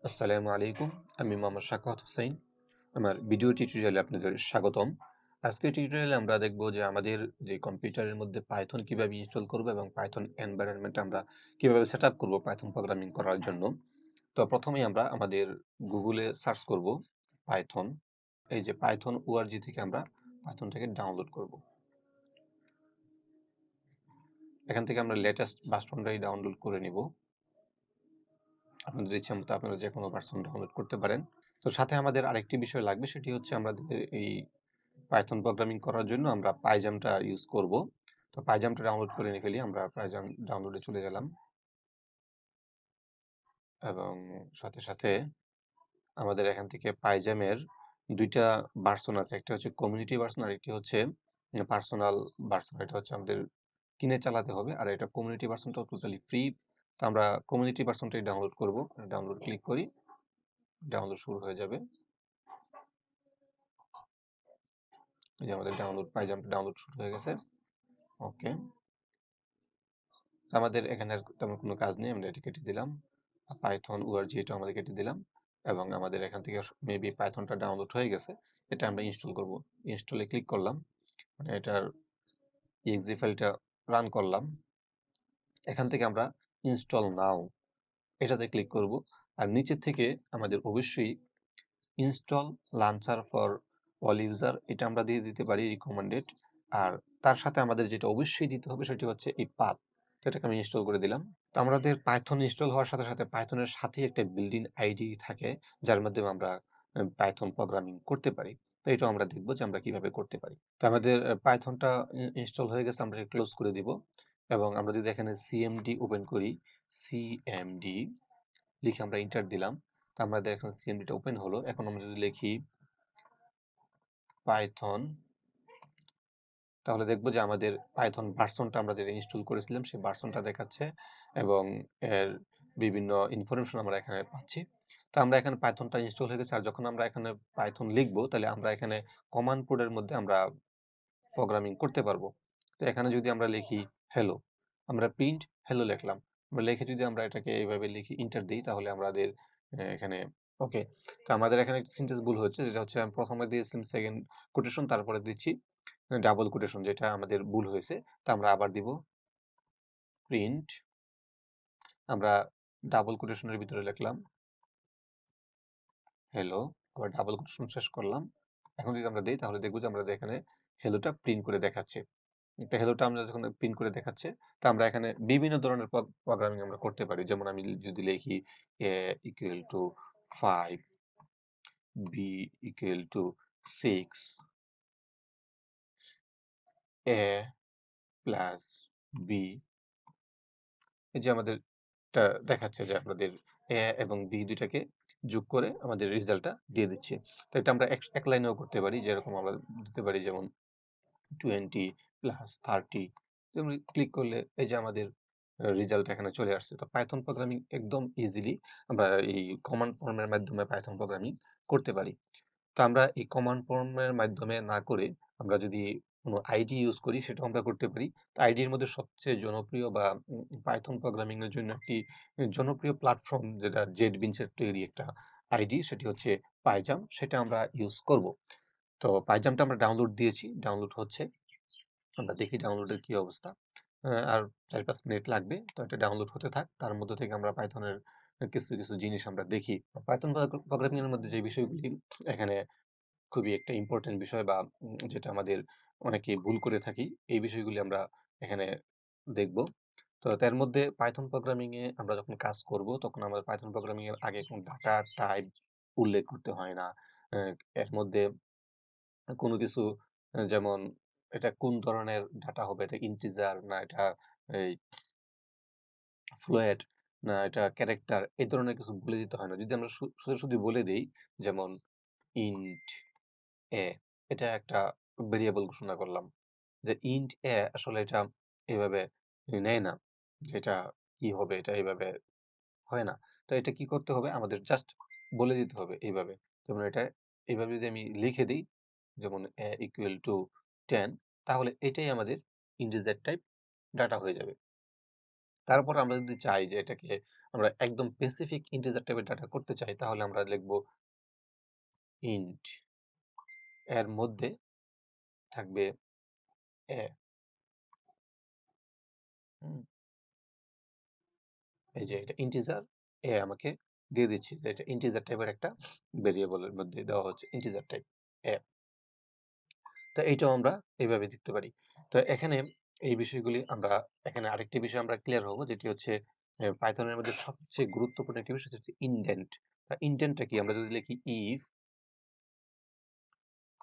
আসসালামু আলাইকুম। আমি মোহাম্মদ শাখাওয়াত হোসেন। আমার ভিডিও টিউটোরিয়ালে আপনাদের স্বাগতম। আজকের টিউটোরিয়ালে আমরা দেখব যে আমাদের যে কম্পিউটারের মধ্যে পাইথন কিভাবে ইনস্টল করব এবং পাইথন এনভায়রনমেন্ট আমরা কিভাবে সেটআপ করব পাইথন প্রোগ্রামিং করার জন্য। তো প্রথমেই আমরা আমাদের গুগলে সার্চ করব পাইথন। এই যে পাইথন org থেকে আমরা পাইথনটাকে ডাউনলোড করব। এখান থেকে আমরা লেটেস্ট ভার্সনটাই ডাউনলোড করে নিব। আপনাদের ইচ্ছা মতো আপনারা যে কোনো ভার্সন ডাউনলোড করতে পারেন। তো সাথে আমাদের আরেকটি বিষয় লাগবে, সেটি হচ্ছে আমাদের এই পাইথন প্রোগ্রামিং করার জন্য আমরা পাইজামটা ইউজ করব। তো পাইজামটা ডাউনলোড করে নিয়ে ফেলি। আমরা পাইজাম ডাউনলোডে চলে গেলাম এবং সাথে সাথে আমাদের এখান থেকে পাইজামের দুইটা ভার্সন আছে। একটা হচ্ছে কমিউনিটি ভার্সন আর একটি হচ্ছে পার্সোনাল ভার্সন। এটা হচ্ছে আমাদের কিনে চালাতে হবে, আর এটা কমিউনিটি ভার্সনটাও টোটালি ফ্রি। তো আমরা কমিউনিটি ভার্সনটাই ডাউনলোড করব। ডাউনলোড ক্লিক করি, ডাউনলোড শুরু হয়ে যাবে। এই যে আমাদের ডাউনলোড পাইজামটা ডাউনলোড শুরু হয়ে গেছে। ওকে, আমাদের এখানে আর তেমন কোনো কাজ নেই, আমরা এটা কেটে দিলাম। পাইথন org এটা আমাদের কেটে দিলাম এবং আমাদের এখান থেকে মেবি পাইথনটা ডাউনলোড হয়ে গেছে। এটা আমরা ইনস্টল করব। ইনস্টলে ক্লিক করলাম, মানে এটার exe ফাইলটা রান করলাম। এখান থেকে আমরা ইনস্টল নাও এটাতে ক্লিক করব। আর নিচে থেকে আমাদের অবশ্যই install launcher for all user এটা আমরা দিয়ে দিতে পারি রিকমেন্ডেড। আর তার সাথে আমাদের যেটা অবশ্যই দিতে হবে সেটি হচ্ছে এই পাথ। এটাকে আমি ইনস্টল করে দিলাম। তো আমাদের পাইথন ইনস্টল হওয়ার সাথে সাথে পাইথনের সাথেই একটা বিল্ট-ইন আইডি থাকে, যার মাধ্যমে আমরা পাইথন প্রোগ্রামিং করতে পারি। তো এটাও আমরা দেখব যে আমরা কিভাবে করতে পারি। তো আমাদের পাইথনটা ইনস্টল হয়ে গেছে, আমরা ক্লোজ করে দিব এবং আমরা যদি এখানে সিএমডি ওপেন করি, সিএমডি লিখে আমরা এন্টার দিলাম। তো আমাদের এখন সিএমডিটা ওপেন হলো। এখন আমরা যদি লিখি পাইথন, তাহলে দেখব যে আমাদের পাইথন ভার্সনটা আমরা যেটা ইনস্টল করেছিলাম সেই ভার্সনটা দেখাচ্ছে এবং এর বিভিন্ন ইনফরমেশন আমরা এখানে পাচ্ছি। তো আমরা এখানে পাইথনটা ইনস্টল হয়ে গেছে। আর যখন আমরা এখানে পাইথন লিখবো, তাহলে আমরা এখানে কমান্ড কোডের মধ্যে আমরা প্রোগ্রামিং করতে পারবো। তো এখানে যদি আমরা লিখি হ্যালো, আমরা প্রিন্ট হ্যালো লিখলাম। আমরা লিখে যদি আমরা এটাকে এইভাবে লিখি এন্টার দিই, তাহলে আমাদের এখানে ওকে। তো আমাদের এখানে একটা সিনট্যাক্স ভুল হচ্ছে, যেটা হচ্ছে আমি প্রথমে দিয়েছিলাম সেকেন্ড কোটেশন, তারপরে দিচ্ছি ডাবল কোটেশন, যেটা আমাদের ভুল হয়েছে। তা আমরা আবার দিব প্রিন্ট, আমরা ডাবল কোটেশনের ভিতরে লিখলাম হ্যালো, আবার ডাবল কোটেশন শেষ করলাম। এখন যদি আমরা দিই, তাহলে দেখবো যে আমরা এখানে হ্যালোটা প্রিন্ট করে দেখাচ্ছে। তো হ্যালোটা আমরা যখন প্রিন্ট করে দেখাচ্ছে, তা আমরা এখানে বিভিন্ন ধরনের প্রোগ্রামিং আমরা করতে পারি। যেমন আমি যদি লিখি a equal to 5, b equal to 6, a plus b, এই যে আমাদের এটা দেখাচ্ছে যে আমাদের এ এবং বি দুইটাকে যোগ করে আমাদের রেজাল্টটা দিয়ে দিচ্ছে। তো এটা আমরা এক লাইনেও করতে পারি, যেরকম আমরা দিতে পারি যেমন 20 প্লাস 30। যেমন ক্লিক করলে এই যে আমাদের রেজাল্ট এখানে চলে আসছে। তো পাইথন প্রোগ্রামিং একদম ইজিলি আমরা এই কমান্ড ফর্মের মাধ্যমে পাইথন প্রোগ্রামিং করতে পারি। তো আমরা এই কমান্ড ফর্মের মাধ্যমে না করে আমরা যদি কোনো আইডি ইউজ করি, সেটাও আমরা করতে পারি। তো আইডির মধ্যে সবচেয়ে জনপ্রিয় বা পাইথন প্রোগ্রামিং এর জন্য একটি জনপ্রিয় প্ল্যাটফর্ম, যেটা জেটবিনস এর তৈরি একটা আইডি, সেটি হচ্ছে পাইজাম। সেটা আমরা ইউজ করব। তো পাইজামটা আমরা ডাউনলোড দিয়েছি, ডাউনলোড হচ্ছে। আমরা দেখি ডাউনলোডের কি অবস্থা। আর ৪-৫ মিনিট লাগবে। তো এটা ডাউনলোড হতে থাক। তার মধ্যে থেকে আমরা পাইথনের কিছু জিনিস আমরা দেখি। পাইথন প্রোগ্রামিং এর মধ্যে যে বিষয়গুলি এখানে খুবই একটা ইম্পোর্টেন্ট বিষয় বা যেটা আমাদের অনেকেই ভুল করে থাকি, এই বিষয়গুলি আমরা এখানে দেখব। তো তার মধ্যে পাইথন প্রোগ্রামিং এ আমরা যখন কাজ করব, তখন আমাদের পাইথন প্রোগ্রামিং এর আগে কোনো ডাটা টাইপ উল্লেখ করতে হয় না। এর মধ্যে কোনো কিছু যেমন এটা কোন ধরনের ডাটা হবে, এটা ইন্টিজার না এটা এই ফ্লোয়েট না এটা ক্যারেক্টার, এই ধরনের কিছু বলে দিতে হয় না। যদি আমরা সোজাসুজি বলে দেই, যেমন ইন্ট এ, এটা একটা ভেরিয়েবল ঘোষণা করলাম যে ইন্ট এ, আসলে এটা এভাবে নেয় না, যেটা কি হবে এটা এইভাবে হয় না। তো এটা কি করতে হবে, আমাদের জাস্ট বলে দিতে হবে এইভাবে। যেমন এটা এইভাবে যদি আমি লিখে দিই, যেমন a equal to 10, তাহলে এটাই আমাদের ইন্টিজার টাইপ ডাটা হয়ে যাবে। তারপর আমরা যদি চাই যে এটাকে আমরা একদম স্পেসিফিক ইন্টিজার টাইপের ডাটা করতে চাই, তাহলে আমরা লিখব ইন্ট, এর মধ্যে থাকবে এ। এই যে এটা ইন্টিজার এ আমাকে দিয়ে দিচ্ছি, যে এটা ইন্টিজার টাইপের একটা ভেরিয়েবলের মধ্যে দেওয়া হচ্ছে ইন্টিজার টাইপ এ। তো এইটাও আমরা এইভাবে দেখতে পারি। তো এখানে এই বিষয়গুলি আমরা, এখানে আরেকটি বিষয় আমরা ক্লিয়ার হবো, যেটি হচ্ছে পাইথনের মধ্যে সবচেয়ে গুরুত্বপূর্ণ একটি বিষয় হচ্ছে ইনডেন্ট। ইনডেন্টটা কি? আমরা যদি লিখি ইফ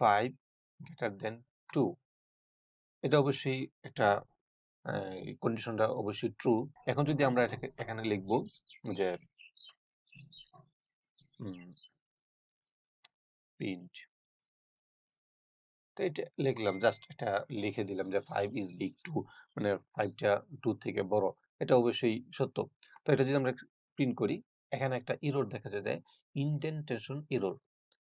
5 গ্রেটার দেন 2, এটা অবশ্যই একটা কন্ডিশনটা অবশ্যই ট্রু। এখন যদি আমরা এটাকে এখানে লিখবো যে প্রিন্ট, তো এটা লিখলাম, জাস্ট এটা লিখে দিলাম যে 5 ইজ বিগ টু, মানে 5টা 2 থেকে বড়। এটা অবশ্যই সত্য। তো এটা যদি আমরা প্রিন্ট করি, এখানে একটা এরর দেখা যায় যে ইনডেন্টেশন এরর।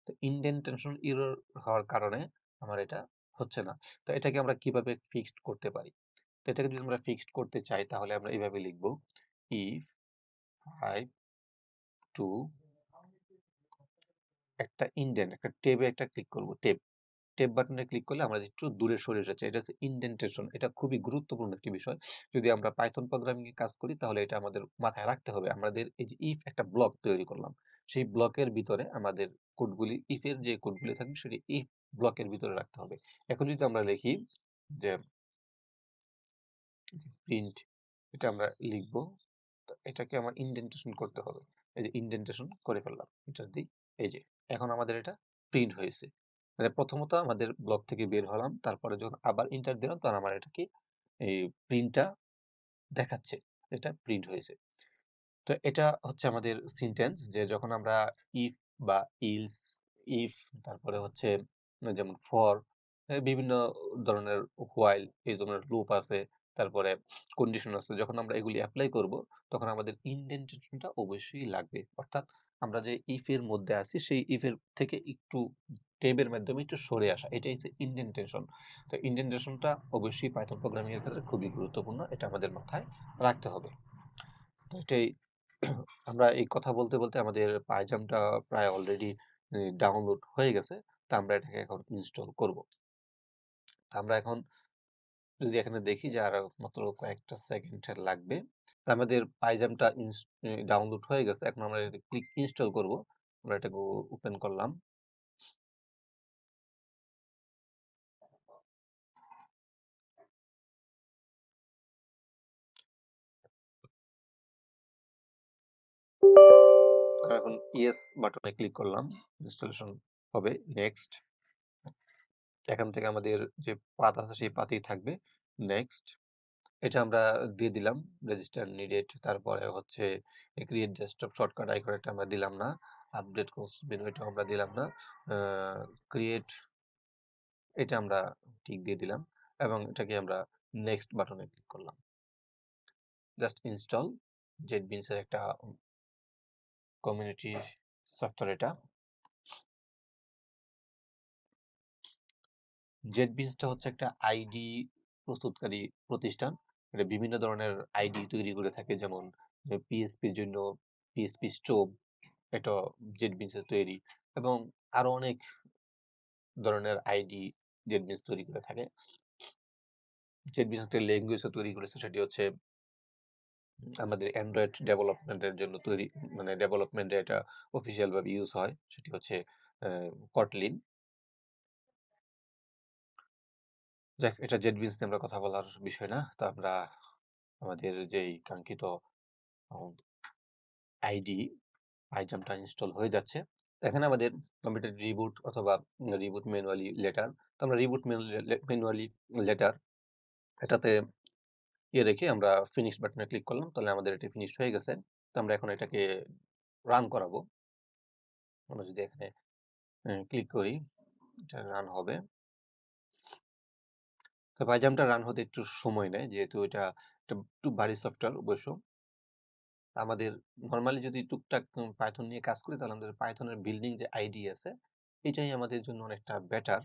তো ইনডেন্টেশন এরর হওয়ার কারণে আমার এটা হচ্ছে না। তো এটাকে আমরা কিভাবে ফিক্সড করতে পারি? তো এটাকে যদি আমরা ফিক্সড করতে চাই, তাহলে আমরা এইভাবে লিখব ইফ 5 2, একটা ইনডেন্ট, একটা ট্যাবে একটা ক্লিক করব, ট্যাব বাটনে ক্লিক করলে আমরা একটু দূরে সরে যাচ্ছে। এটা হচ্ছে ইনডেন্টেশন। এটা খুবই গুরুত্বপূর্ণ একটি বিষয়। যদি আমরা পাইথন প্রোগ্রামিং এ কাজ করি, তাহলে এটা আমাদের মাথায় রাখতে হবে। আমাদের এই যে ইফ একটা ব্লক তৈরি করলাম, সেই ব্লকের ভিতরে আমাদের কোডগুলি, ইফ এর যে কোডগুলি থাকবে সেটি ইফ ব্লকের ভিতরে রাখতে হবে। এখন যদি আমরা লিখি যে প্রিন্ট, এটা আমরা লিখবো, তো এটাকে আমার ইনডেন্টেশন করতে হবে। এই যে ইনডেন্টেশন করে ফেললাম, এন্টার দিই। এই যে এখন আমাদের এটা প্রিন্ট হয়েছে। মানে প্রথমত আমাদের ব্লক থেকে বের হলাম, তারপরে যখন আবার এন্টার দিলাম, তখন আমার এটা কি এই প্রিন্টটা দেখাচ্ছে, এটা প্রিন্ট হয়েছে। তো এটা হচ্ছে আমাদের সিনট্যান্স, যে যখন আমরা ইফ বা ইলস, ইফ, তারপরে হচ্ছে যেমন ফর, বিভিন্ন ধরনের হোয়াইল, এই ধরনের লুপ আছে, তারপরে কন্ডিশন আছে, যখন আমরা এগুলি অ্যাপ্লাই করব, তখন আমাদের ইনডেন্টেশনটা অবশ্যই লাগবে। অর্থাৎ আমরা যে ইফ এর মধ্যে আছি, সেই ইফ এর থেকে একটু টেবের মাধ্যমে একটু সরে আসা, এটাই হচ্ছে ইনডেন্টেশন। তো ইনডেন্টেশনটা অবশ্যই পাইথন প্রোগ্রামিং এর ক্ষেত্রে খুবই গুরুত্বপূর্ণ, এটা আমাদের মাথায় রাখতে হবে। তো এটাই আমরা এই কথা বলতে বলতে আমাদের পাইজামটা প্রায় অলরেডি ডাউনলোড হয়ে গেছে। তো আমরা এটাকে এখন ইনস্টল করব। তো আমরা এখন যদি এখানে দেখি যে আর মাত্র কয়েকটা সেকেন্ড লাগবে। তো আমাদের পাইজামটা ডাউনলোড হয়ে গেছে। এখন আমরা এটা ক্লিক ইনস্টল করব। আমরা এটাকে ওপেন করলাম। এখন ইয়েস বাটনে ক্লিক করলাম, ইনস্টলেশন হবে। নেক্সট, এখান থেকে আমাদের যে পাথ আছে সেই পাথেই থাকবে। নেক্সট, এটা আমরা দিয়ে দিলাম, রেজিস্টার নিডেড, তারপরে হচ্ছে ক্রিয়েট ডেস্কটপ শর্টকাট আইকন, এটা আমরা দিলাম না। আপডেট মেনু, এটা আমরা দিলাম না। ক্রিয়েট, এটা আমরা ঠিক দিয়ে দিলাম, এবং এটাকে আমরা নেক্সট বাটনে ক্লিক করলাম। জাস্ট ইনস্টল জেটবিনস এর একটা কমিউনিটি সফটওয়্যার। এটা জেটবিনসটা হচ্ছে একটা আইডি প্রস্তুতকারী প্রতিষ্ঠান। এটা বিভিন্ন ধরনের আইডি তৈরি করে থাকে, যেমন পিএসপির জন্য পিএসপি স্টোভ, এটা জেটবিনস এর তৈরি, এবং আরো অনেক ধরনের আইডি জেটবিনস তৈরি করে থাকে। জেটবিনস একটা ল্যাঙ্গুয়েজও তৈরি করেছে, সেটি হচ্ছে আমাদের অ্যান্ড্রয়েড ডেভেলপমেন্টের জন্য তৈরি, মানে ডেভেলপমেন্টে এটা অফিসিয়াল ভাবে ইউজ হয়, সেটি হচ্ছে কটলিন। যাক, এটা জেটবিনস নিয়ে আমরা কথা বলার বিষয় না। তো আমরা আমাদের যেই কাঙ্ক্ষিত আইডি পাইজামটা ইনস্টল হয়ে যাচ্ছে। এখানে আমাদের কম্পিউটার রিবুট অথবা রিবুট ম্যানুয়ালি লেটার, তো আমরা রিবুট ম্যানুয়ালি লেটার এটাতে রেখে আমরা ফিনিশ বাটনে ক্লিক করলাম, তাহলে আমাদের এটি ফিনিশ হয়ে গেছে। তো আমরা এখন এটাকে রান করাবো। আমরা যদি এখানে ক্লিক করি, এটা রান হবে। তো পাইজামটা রান হতে একটু সময় নেয়, যেহেতু এটা একটু ভারী সফটওয়্যার অবশ্য। আমাদের নরমালি যদি টুকটাক পাইথন নিয়ে কাজ করি, তাহলে আমাদের পাইথনের বিল্ডিং যে আইডি আছে, এটাই আমাদের জন্য অনেকটা বেটার।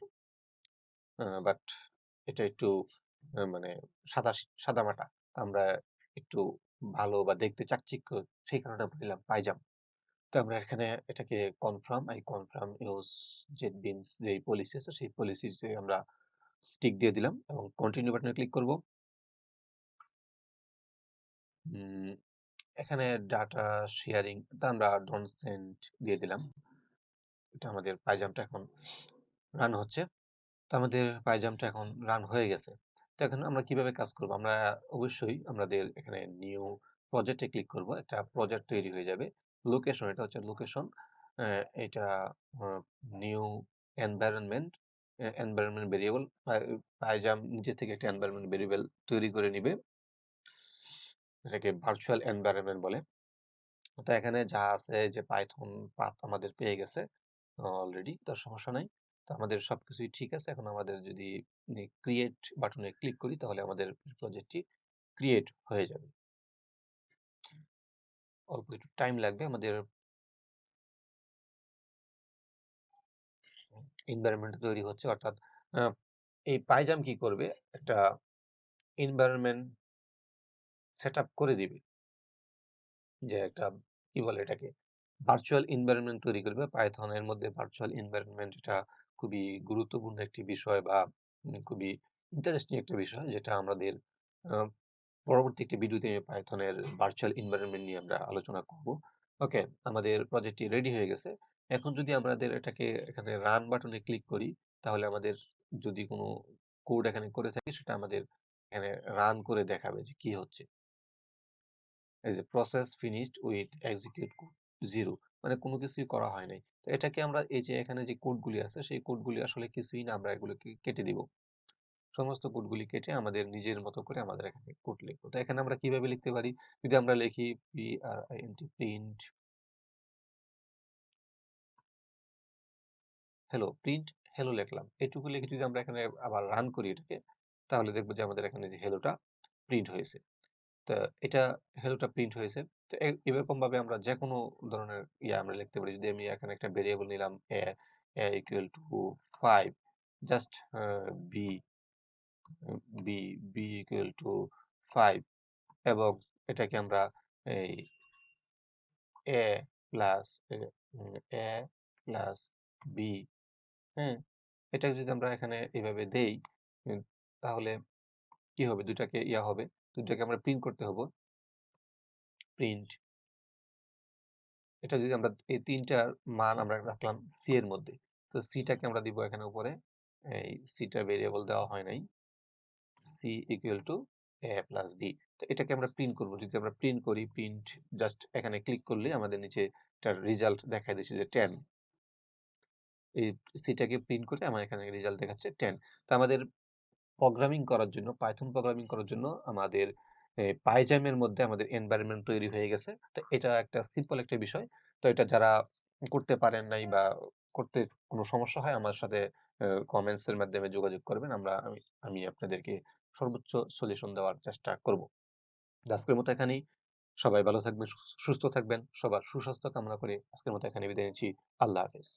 বাট এটা একটু মানে সাদামাটা। আমরা একটু ভালো বা দেখতে চাকচিক্য, সেই কারণে আমরা নিলাম পাইজাম। তো আমরা এখানে এটাকে কনফার্ম ইউজ জেটবিনস যেই পলিসি আছে সেই পলিসিতে আমরা টিক দিয়ে দিলাম এবং কন্টিনিউ বাটনে ক্লিক করব। উম, এখানে ডাটা শেয়ারিং আমরা ডোন্ট সেন্ড দিয়ে দিলাম। এটা আমাদের পাইজামটা এখন রান হচ্ছে। তো আমাদের পাইজামটা এখন রান হয়ে গেছে। তো এখন আমরা কিভাবে কাজ করব? আমরা অবশ্যই আমাদের এখানে নিউ প্রজেক্টে ক্লিক করব। একটা প্রজেক্ট তৈরি হয়ে যাবে। লোকেশন, এটা হচ্ছে লোকেশন। এটা new environment, environment variable. Paijam নিজে থেকে একটা এনভায়রনমেন্ট ভেরিয়েবল তৈরি করে নিবে। এটাকে ভার্চুয়াল এনভায়রনমেন্ট বলে। তো এখানে যা আছে যে পাইথন পাথ আমাদের পেয়ে গেছে অলরেডি, তো সমস্যা নাই। তো আমাদের সবকিছুই ঠিক আছে। এখন আমাদের যদি ক্রিয়েট বাটনে ক্লিক করি তাহলে আমাদের প্রজেক্টটি ক্রিয়েট হয়ে যাবে। অল্প একটু টাইম লাগবে। আমাদের এনভায়রনমেন্ট তৈরি হচ্ছে, অর্থাৎ এই পাইজাম কি করবে, একটা এনভায়রনমেন্ট সেট আপ করে দিবে, যে একটা কি বলে এটাকে ভার্চুয়াল এনভায়রনমেন্ট তৈরি করবে পাইথনের মধ্যে। ভার্চুয়াল এনভায়রনমেন্ট এটা খুবই গুরুত্বপূর্ণ একটি বিষয় বা খুবই ইন্টারেস্টিং একটা বিষয়, যেটা আমাদের আহ, পরবর্তী একটি ভিডিওতে পাইথনের ভার্চুয়াল এনভায়রনমেন্ট নিয়ে আমরা আলোচনা করব। ওকে, আমাদের প্রজেক্টটি রেডি হয়ে গেছে। এখন যদি আমাদের এটাকে এখানে রান বাটনে ক্লিক করি তাহলে আমাদের যদি কোনো কোড এখানে করে থাকি সেটা আমাদের এখানে রান করে দেখাবে যে কি হচ্ছে। এই যে process finished with execute code 0, মানে কোনো কিছুই করা হয় নাই। তো এটাকে আমরা এই যে এখানে যে কোডগুলি আছে সেই কোডগুলি আসলে কিছুই না, আমরা এগুলোকে কেটে দিব। সমস্ত কোডগুলি কেটে আমাদের নিজের মতো করে আমাদের এখানে কোড লিখবো। তো এখানে আমরা কিভাবে লিখতে পারি? যদি আমরা লিখি প্রিন্ট হ্যালো, প্রিন্ট হ্যালো লিখলাম। এটুকু লিখে যদি আমরা এখানে আবার রান করি এটাকে, তাহলে দেখবো যে আমাদের এখানে যে হ্যালোটা প্রিন্ট হয়েছে। তো এটা হ্যালোটা প্রিন্ট হয়েছে। তো এরকম ভাবে আমরা যে কোনো ধরনের আমরা লিখতে পারি। যদি আমি এখানে একটা ভেরিয়েবল নিলাম equal to 5, just b b b equal to 5, এবং এটাকে আমরা এই a plus a plus b, হ্যাঁ, এটা যদি আমরা এখানে এইভাবে দেই, উম, তাহলে কি হবে? দুইটাকে হবে, দুইটাকে আমরা প্রিন্ট করতে হবে। প্রিন্ট, এটা যদি আমরা এই তিনটার মান আমরা রাখলাম সি এর মধ্যে, তো সিটাকে আমরা দিব এখানে উপরে। এই সিটা ভেরিয়েবল দেওয়া হয় নাই। C equal to a plus b. তো এটাকে আমরা প্রিন্ট করব। যদি আমরা প্রিন্ট করি, প্রিন্ট জাস্ট এখানে ক্লিক করলে আমাদের নিচে একটা রেজাল্ট দেখায় দিচ্ছে যে 10। এই সিটাকে প্রিন্ট করে আমার এখানে রেজাল্ট দেখাচ্ছে 10। তো আমাদের প্রোগ্রামিং করার জন্য, পাইথন প্রোগ্রামিং করার জন্য আমাদের পাইজামের মধ্যে আমাদের এনভায়রনমেন্ট তৈরি হয়ে গেছে। তো এটা একটা সিম্পল একটা বিষয়। তো এটা যারা করতে পারেন নাই বা করতে কোনো সমস্যা হয় আমার সাথে কমেন্টস এর মাধ্যমে যোগাযোগ করবেন। আমি আপনাদেরকে সর্বোচ্চ সলিউশন দেওয়ার চেষ্টা করব। আজকের মতো এখানেই। সবাই ভালো থাকবেন, সুস্থ থাকবেন। সবার সুস্বাস্থ্য কামনা করে আজকের মতো এখানে বিদায় নিচ্ছি। আল্লাহ হাফেজ।